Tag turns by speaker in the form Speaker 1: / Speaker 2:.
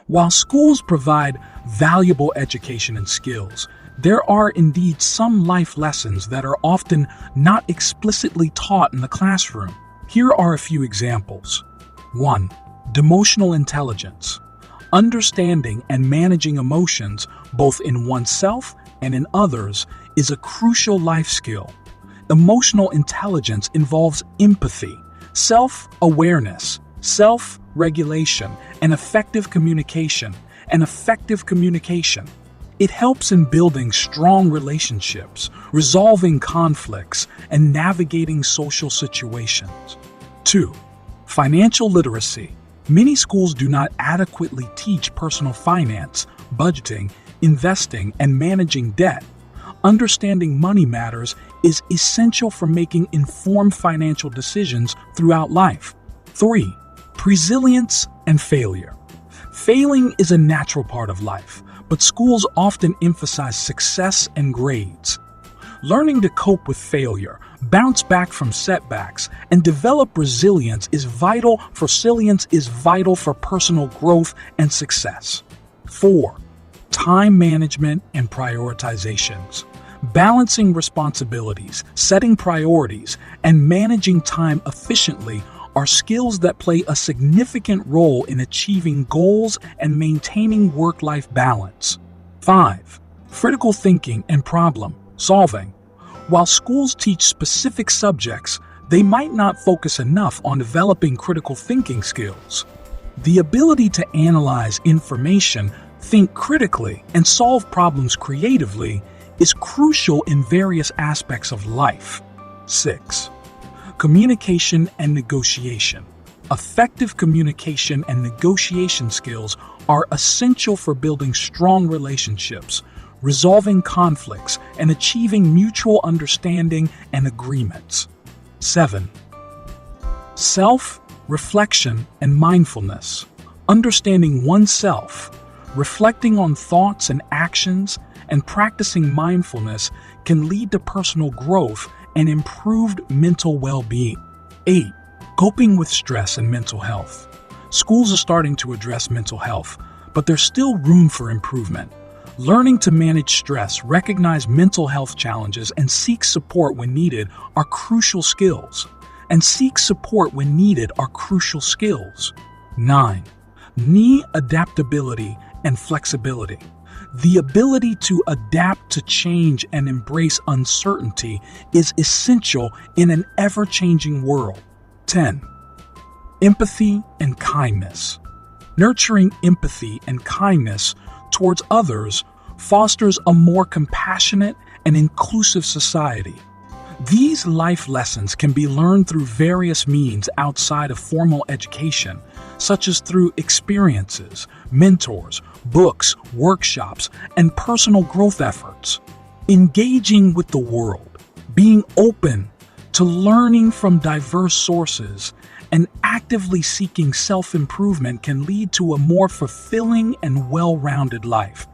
Speaker 1: While schools provide valuable education and skills, there are indeed some life lessons that are often not explicitly taught in the classroom. Here are a few examples. 1. Emotional intelligence. Understanding and managing emotions, both in oneself and in others, is a crucial life skill. Emotional intelligence involves empathy, self-awareness, self-regulation, and effective communication. It helps in building strong relationships, resolving conflicts, and navigating social situations. 2. Financial literacy. Many schools do not adequately teach personal finance, budgeting, investing, and managing debt. Understanding money matters is essential for making informed financial decisions throughout life. 3. Resilience and failure. Failing is a natural part of life, but schools often emphasize success and grades. Learning to cope with failure, bounce back from setbacks, and develop resilience is vital for personal growth and success. 4. Time management and prioritizations. Balancing responsibilities, setting priorities, and managing time efficiently are skills that play a significant role in achieving goals and maintaining work-life balance. 5. Critical thinking and problem solving. While schools teach specific subjects, they might not focus enough on developing critical thinking skills. The ability to analyze information, think critically, and solve problems creatively is crucial in various aspects of life. 6. Communication and negotiation. Effective communication and negotiation skills are essential for building strong relationships, resolving conflicts, and achieving mutual understanding and agreements. 7. Self-reflection and mindfulness. Understanding oneself, reflecting on thoughts and actions, and practicing mindfulness can lead to personal growth and improved mental well-being. 8. Coping with stress and mental health. Schools are starting to address mental health, but there's still room for improvement. Learning to manage stress, recognize mental health challenges, and seek support when needed are crucial skills. 9. Adaptability and flexibility. The ability to adapt to change and embrace uncertainty is essential in an ever-changing world. 10. Empathy and kindness. Nurturing empathy and kindness towards others fosters a more compassionate and inclusive society. These life lessons can be learned through various means outside of formal education, such as through experiences, mentors, books, workshops, and personal growth efforts. Engaging with the world, being open to learning from diverse sources, and actively seeking self-improvement can lead to a more fulfilling and well-rounded life.